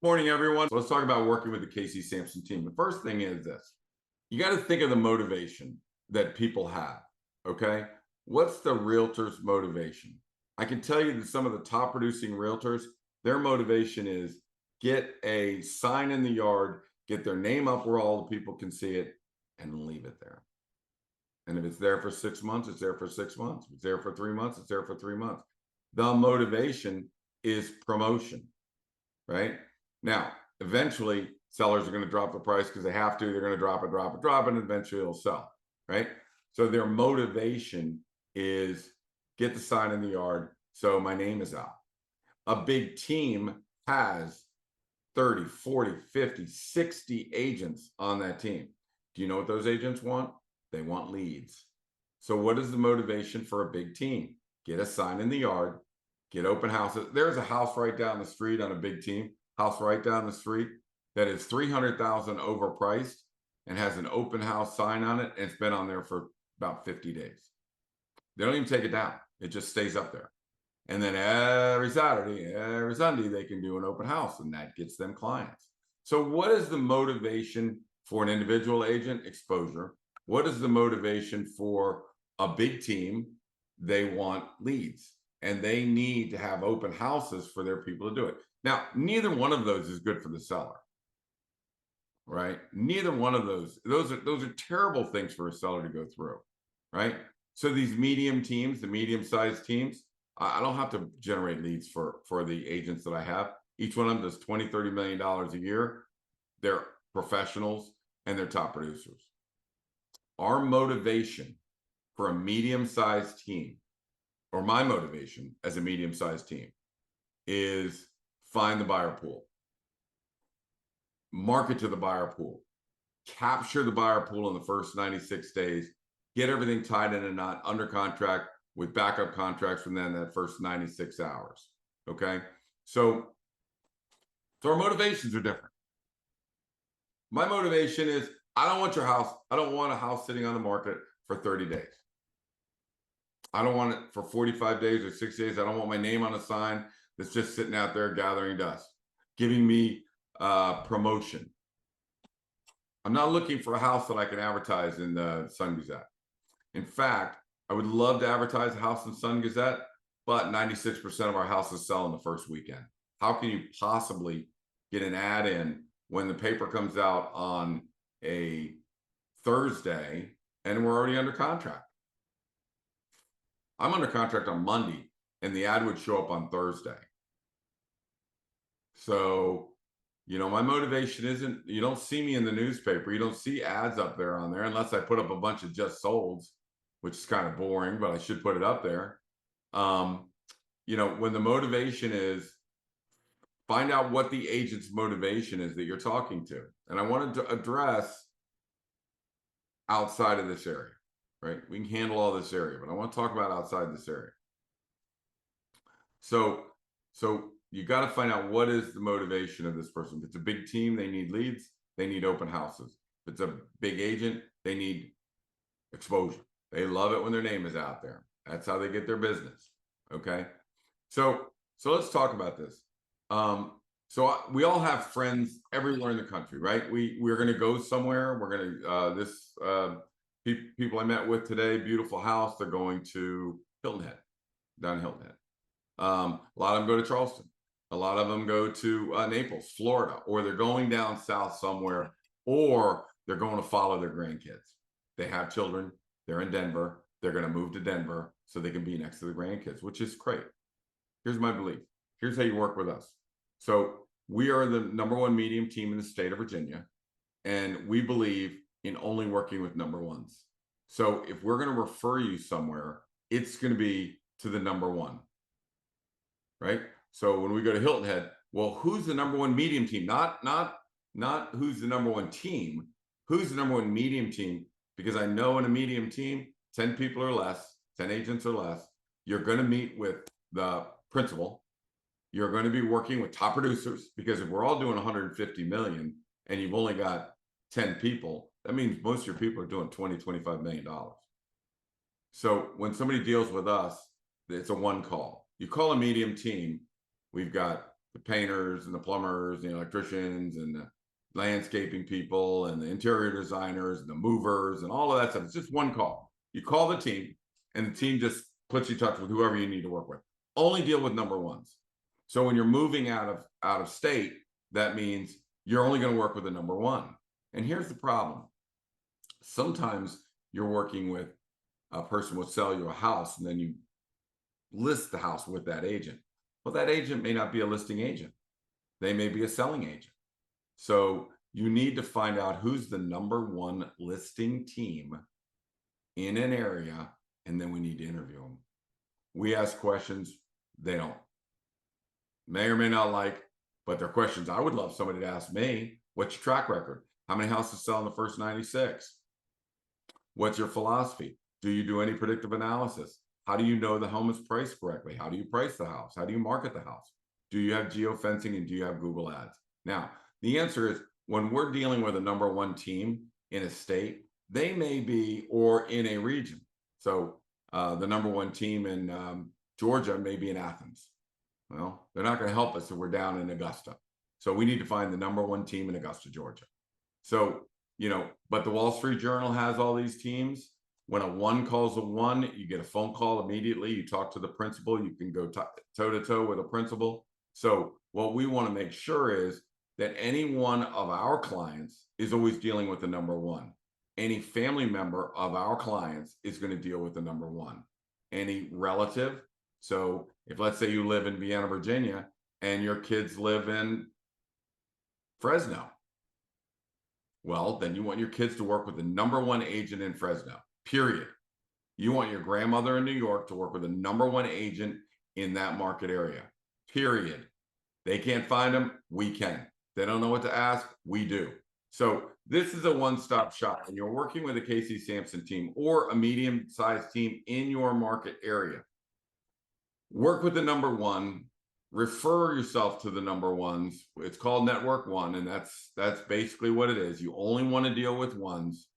Morning, everyone. Let's talk about working with the Casey Samson team. The first thing is this. You got to think of the motivation that people have, okay? What's the realtor's motivation? I can tell you that some of the top producing realtors, their motivation is get a sign in the yard, get their name up where all the people can see it, and leave it there. And if it's there for 6 months, it's there for 6 months. If it's there for 3 months, it's there for 3 months. The motivation is promotion, right? Now, eventually, sellers are going to drop the price because they have to. They're going to drop it, and eventually it'll sell, right? So their motivation is get the sign in the yard so my name is out. A big team has 30, 40, 50, 60 agents on that team. Do you know what those agents want? They want leads. So what is the motivation for a big team? Get a sign in the yard, get open houses. There's a house right down the street on a big team. House right down the street that is $300,000 overpriced and has an open house sign on it, and it's been on there for about 50 days. They don't even take it down. It just stays up there. And then every Saturday, every Sunday, they can do an open house, and that gets them clients. So what is the motivation for an individual agent? Exposure. What is the motivation for a big team? They want leads, and they need to have open houses for their people to do it. Now, neither one of those is good for the seller, right? Neither one of those are terrible things for a seller to go through, right? So these medium teams, the medium-sized teams, I don't have to generate leads for the agents that I have. Each one of them does $20, $30 million a year. They're professionals and they're top producers. Our motivation for a medium-sized team, or my motivation as a medium-sized team, is find the buyer pool, market to the buyer pool, capture the buyer pool in the first 96 days, get everything tied in a knot under contract with backup contracts from then that first 96 hours. Okay. So our motivations are different. My motivation is I don't want your house. I don't want a house sitting on the market for 30 days. I don't want it for 45 days or 6 days. I don't want my name on a sign that's just sitting out there gathering dust, giving me promotion. I'm not looking for a house that I can advertise in the Sun Gazette. In fact, I would love to advertise a house in Sun Gazette, but 96% of our houses sell in the first weekend. How can you possibly get an ad in when the paper comes out on a Thursday and we're already under contract? I'm under contract on Monday, and the ad would show up on Thursday. So, my motivation isn't, you don't see me in the newspaper. You don't see ads up there on there unless I put up a bunch of just solds, which is kind of boring, but I should put it up there. When the motivation is find out what the agent's motivation is that you're talking to. And I wanted to address outside of this area, right? We can handle all this area, but I want to talk about outside this area. So you got to find out what is the motivation of this person. If it's a big team, they need leads, they need open houses. If it's a big agent, they need exposure. They love it when their name is out there. That's how they get their business. Okay. So let's talk about this. We all have friends everywhere in the country, right? We're going to go somewhere. We're going to, people I met with today, beautiful house. They're going to Hilton Head, down Hilton Head. A lot of them go to Charleston. A lot of them go to Naples, Florida, or they're going down south somewhere, or they're going to follow their grandkids. They have children. They're in Denver. They're going to move to Denver so they can be next to the grandkids, which is great. Here's my belief. Here's how you work with us. So we are the #1 medium team in the state of Virginia, and we believe in only working with #1s. So if we're going to refer you somewhere, it's going to be to the #1, right? So when we go to Hilton Head, well, who's the #1 medium team? Not who's the #1 team. Who's the #1 medium team? Because I know in a medium team, 10 people or less, 10 agents or less, you're going to meet with the principal. You're going to be working with top producers, because if we're all doing 150 million and you've only got 10 people, that means most of your people are doing $20, $25 million. So when somebody deals with us, it's a one call. You call a medium team, we've got the painters and the plumbers, and the electricians and the landscaping people and the interior designers and the movers and all of that stuff. It's just one call. You call the team and the team just puts you in touch with whoever you need to work with. Only deal with number ones. So when you're moving out of state, that means you're only going to work with a number one. And here's the problem. Sometimes you're working with a person will sell you a house and then you list the house with that agent. Well, that agent may not be a listing agent. They may be a selling agent. So you need to find out who's the number one listing team in an area, and then we need to interview them. We ask questions they don't, may or may not like, but they're questions I would love somebody to ask me. What's your track record? How many houses sell in the first 96? What's your philosophy? Do you do any predictive analysis? How do you know the home is priced correctly? How do you price the house? How do you market the house? Do you have geofencing and do you have Google Ads? Now, the answer is when we're dealing with a number one team in a state, they may be, or in a region. So the number one team in Georgia may be in Athens. Well, they're not going to help us if we're down in Augusta. So we need to find the number one team in Augusta, Georgia. So, but the Wall Street Journal has all these teams. When a one calls a one, you get a phone call immediately. You talk to the principal. You can go toe to toe with a principal. So what we want to make sure is that any one of our clients is always dealing with the number one. Any family member of our clients is going to deal with the number one. Any relative. So if let's say you live in Vienna, Virginia, and your kids live in Fresno, well, then you want your kids to work with the number one agent in Fresno, period. You want your grandmother in New York to work with the number one agent in that market area, period. They can't find them, we can. They don't know what to ask, we do. So this is a one-stop shop, and you're working with a Casey Samson team or a medium-sized team in your market area. Work with the number one, refer yourself to the number ones. It's called Network One, and that's basically what it is. You only want to deal with ones.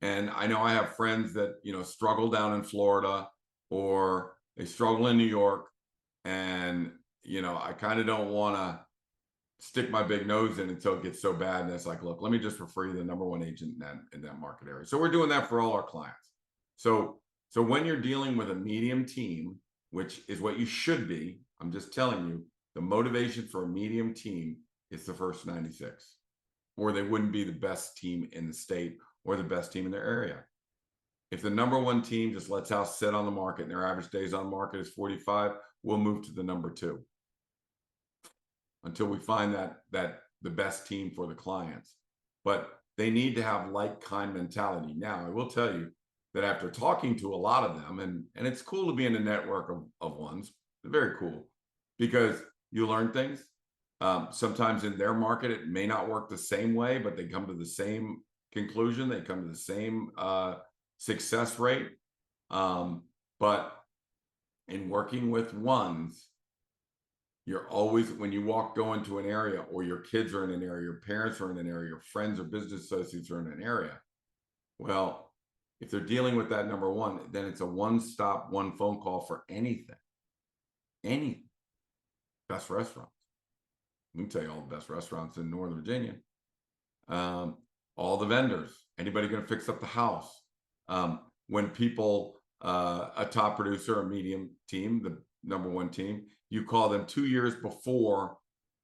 And I know I have friends that, struggle down in Florida or they struggle in New York, and, I kind of don't want to stick my big nose in until it gets so bad. And it's like, look, let me just refer you to the number one agent in that market area. So we're doing that for all our clients. So when you're dealing with a medium team, which is what you should be, I'm just telling you, the motivation for a medium team is the first 96, or they wouldn't be the best team in the state or the best team in their area. If the number one team just lets house sit on the market and their average days on market is 45, we'll move to the number two until we find that the best team for the clients. But they need to have like-kind mentality. Now, I will tell you that after talking to a lot of them, and it's cool to be in a network of ones, very cool, because you learn things. Sometimes in their market, it may not work the same way, but they come to the same conclusion. They come to the same success rate. But in working with ones, you're always, when you go into an area, or your kids are in an area, your parents are in an area, your friends or business associates are in an area, well, if they're dealing with that number one, then it's a one-stop, one phone call for anything. Best restaurants. We can tell you all the best restaurants in Northern Virginia. All the vendors, anybody going to fix up the house. When people, a top producer, a medium team, the number one team, you call them 2 years before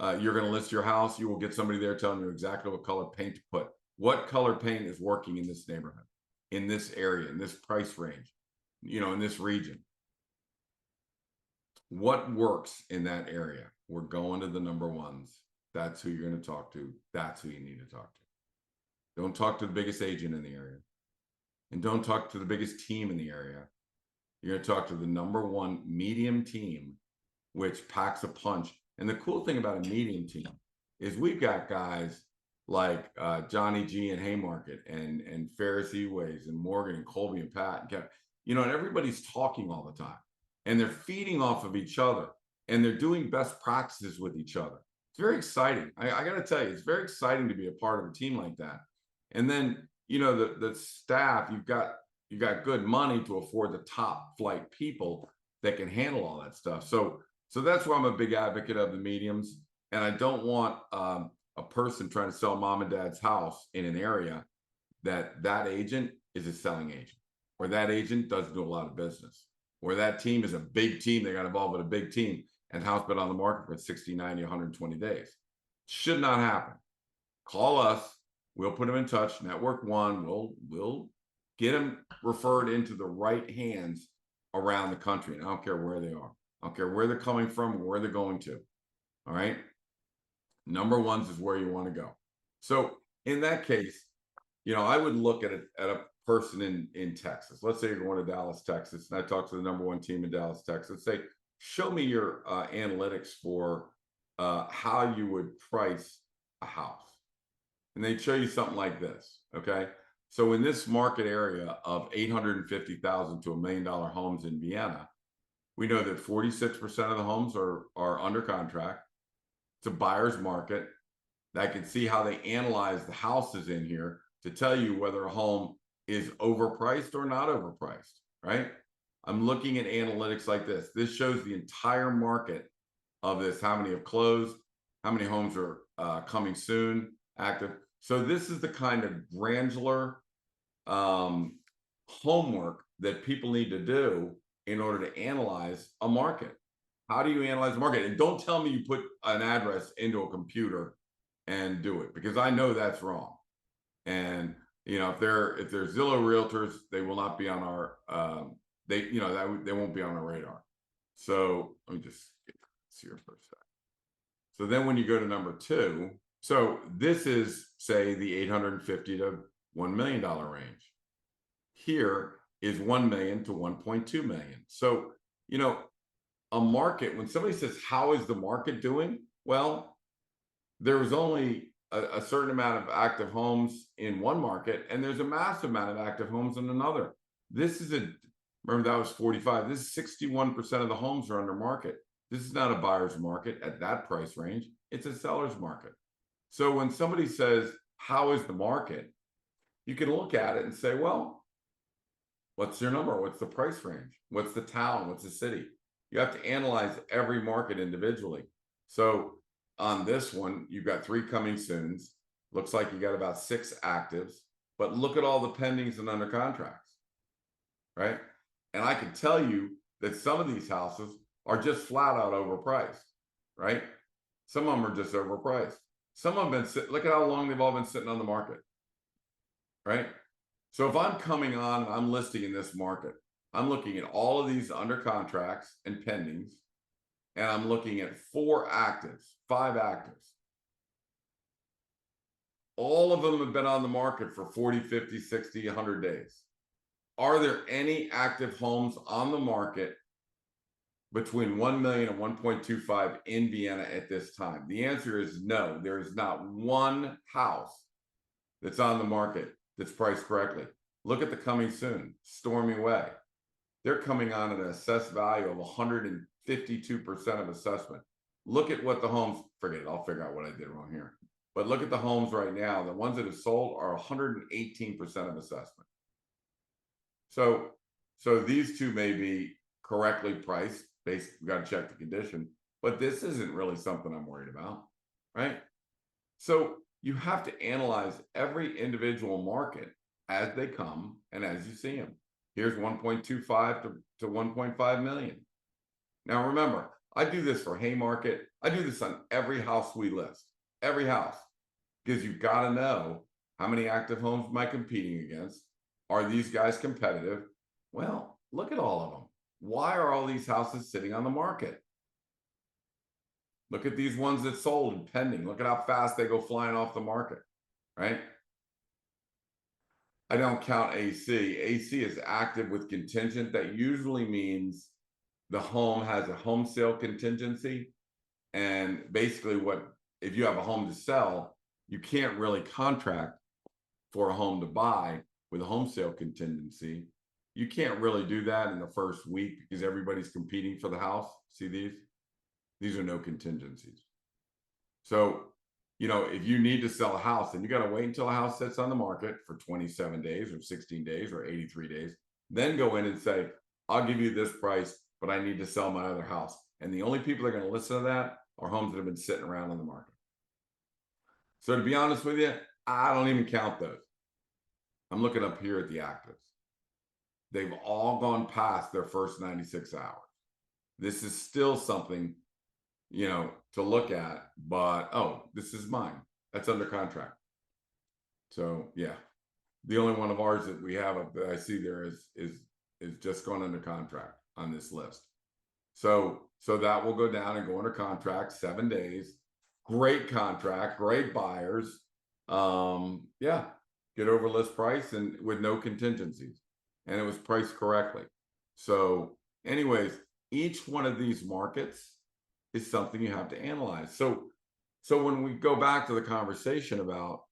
you're going to list your house, you will get somebody there telling you exactly what color paint to put. What color paint is working in this neighborhood, in this area, in this price range, in this region. What works in that area? We're going to the number ones. That's who you're going to talk to. That's who you need to talk to. Don't talk to the biggest agent in the area. And don't talk to the biggest team in the area. You're going to talk to the number one medium team, which packs a punch. And the cool thing about a medium team is we've got guys like Johnny G and Haymarket and Ferris Eways and Morgan and Colby and Pat and Kevin, and everybody's talking all the time, and they're feeding off of each other, and they're doing best practices with each other. It's very exciting. I got to tell you, it's very exciting to be a part of a team like that. And then, the staff, you've got good money to afford the top flight people that can handle all that stuff. So So that's why I'm a big advocate of the mediums. And I don't want a person trying to sell mom and dad's house in an area that agent is a selling agent, or that agent doesn't do a lot of business, or that team is a big team. They got involved with a big team and house been on the market for 60, 90, 120 days. Should not happen. Call us. We'll put them in touch. Network one. We'll get them referred into the right hands around the country. And I don't care where they are. I don't care where they're coming from or where they're going to. All right. Number ones is where you want to go. So in that case, I would look at a person in Texas. Let's say you're going to Dallas, Texas, and I talk to the number one team in Dallas, Texas. Say, show me your analytics for how you would price a house. And they'd show you something like this, okay? So in this market area of 850,000 to $1 million homes in Vienna, we know that 46% of the homes are under contract. It's a buyer's market. I can see how they analyze the houses in here to tell you whether a home is overpriced or not overpriced, right? I'm looking at analytics like this. This shows the entire market of this, how many have closed, how many homes are coming soon, active. So this is the kind of granular homework that people need to do in order to analyze a market. How do you analyze the market? And don't tell me you put an address into a computer and do it, because I know that's wrong. And if they're Zillow realtors, they will not be on our they won't be on our radar. So let me just see here for a sec. So then when you go to number two, so this is, say, the 850 to $1 million range. Here is 1 million to 1.2 million. So a market, when somebody says, how is the market doing? Well, there was only a certain amount of active homes in one market, and there's a massive amount of active homes in another. This is remember that was 45. This is 61% of the homes are under market. This is not a buyer's market at that price range. It's a seller's market. So when somebody says, how is the market? You can look at it and say, well, what's your number? What's the price range? What's the town? What's the city? You have to analyze every market individually. So on this one, you've got 3 coming soons. Looks like you got about 6 actives, but look at all the pendings and under contracts, right? And I can tell you that some of these houses are just flat out overpriced, right? Some of them are just overpriced. Some of them have been look at how long they've all been sitting on the market, right? So if I'm coming on and I'm listing in this market, I'm looking at all of these under contracts and pendings, and I'm looking at 4 actives, 5 actives. All of them have been on the market for 40, 50, 60, 100 days. Are there any active homes on the market between 1 million and 1.25 in Vienna at this time? The answer is no. There is not one house that's on the market that's priced correctly. Look at the coming soon, Stormy Way. They're coming on at an assessed value of 152% of assessment. Look at what the homes, forget it, I'll figure out what I did wrong here. But look at the homes right now. The ones that have sold are 118% of assessment. So these two may be correctly priced. Basically, we've got to check the condition, but this isn't really something I'm worried about, right? So you have to analyze every individual market as they come and as you see them. Here's 1.25 to 1.5 million. Now remember, I do this for Haymarket. I do this on every house we list, every house, because you've got to know how many active homes am I competing against? Are these guys competitive? Well, look at all of them. Why are all these houses sitting on the market? Look at these ones that sold and pending. Look at how fast they go flying off the market, right? I don't count AC. AC is active with contingent. That usually means the home has a home sale contingency. And basically if you have a home to sell, you can't really contract for a home to buy with a home sale contingency. You can't really do that in the first week because everybody's competing for the house. See these? These are no contingencies. So, if you need to sell a house, then you got to wait until a house sits on the market for 27 days or 16 days or 83 days. Then go in and say, I'll give you this price, but I need to sell my other house. And the only people that are going to listen to that are homes that have been sitting around on the market. So to be honest with you, I don't even count those. I'm looking up here at the actives. They've all gone past their first 96 hours. This is still something, you know, to look at, but oh, this is mine. That's under contract. So yeah, the only one of ours that we have that I see there is just gone under contract on this list. So that will go down and go under contract 7 days. Great contract, great buyers. Yeah, get over list price and with no contingencies, and it was priced correctly. So anyways, each one of these markets is something you have to analyze. So when we go back to the conversation about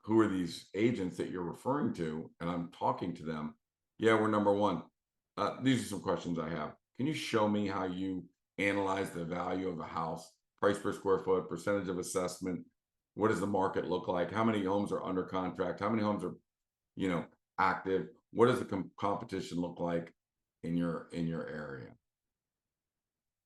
who are these agents that you're referring to, and I'm talking to them, yeah, we're number one. These are some questions I have. Can you show me how you analyze the value of a house, price per square foot, percentage of assessment? What does the market look like? How many homes are under contract? How many homes are, you know, active? What does the competition look like in your area?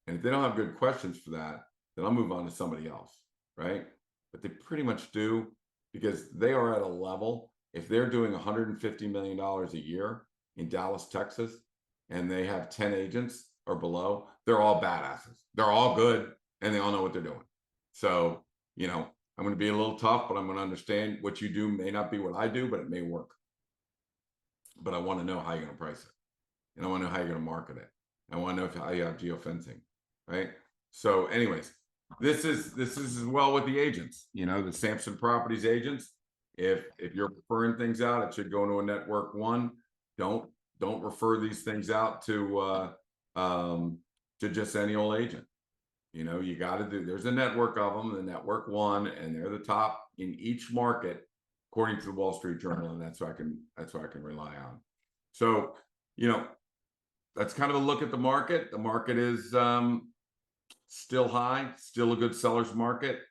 And if they don't have good questions for that, then I'll move on to somebody else, right? But they pretty much do, because they are at a level, if they're doing $150 million a year in Dallas, Texas, and they have 10 agents or below, they're all badasses. They're all good, and they all know what they're doing. So, you know, I'm going to be a little tough, but I'm going to understand what you do may not be what I do, but it may work. But I want to know how you're going to price it. And I want to know how you're going to market it. I want to know how you have geofencing, right? So anyways, this is as well with the agents, you know, the Samson Properties agents. If you're referring things out, it should go into a network one. Don't refer these things out to just any old agent. You know, you got to do, there's a network of them, the network one, and they're the top in each market according to the Wall Street Journal, and that's what I can rely on. So, you know, that's kind of a look at the market. The market is still high, still a good seller's market.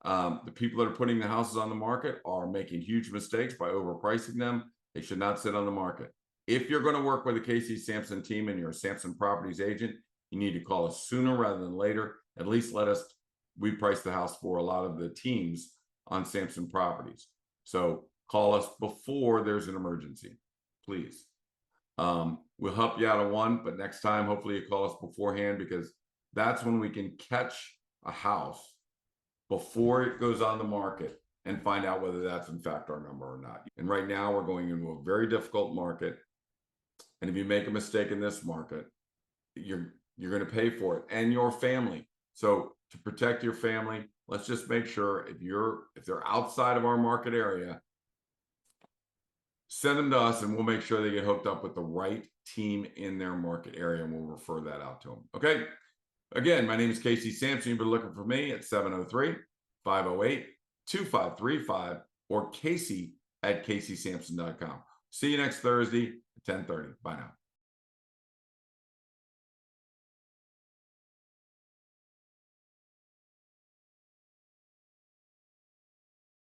The people that are putting the houses on the market are making huge mistakes by overpricing them. They should not sit on the market. If you're going to work with the Casey Samson team and you're a Samson Properties agent, you need to call us sooner rather than later. At least we price the house for a lot of the teams on Samson Properties. So call us before there's an emergency, please. We'll help you out of one, but next time, hopefully you call us beforehand, because that's when we can catch a house before it goes on the market and find out whether that's in fact our number or not. And right now we're going into a very difficult market. And if you make a mistake in this market, you're going to pay for it and your family. So to protect your family, let's just make sure if they're outside of our market area, send them to us and we'll make sure they get hooked up with the right team in their market area, and we'll refer that out to them. Okay. Again, my name is Casey Samson. You've been looking for me at 703-508-2535 or Casey@CaseySamson.com. See you next Thursday at 10:30. Bye now.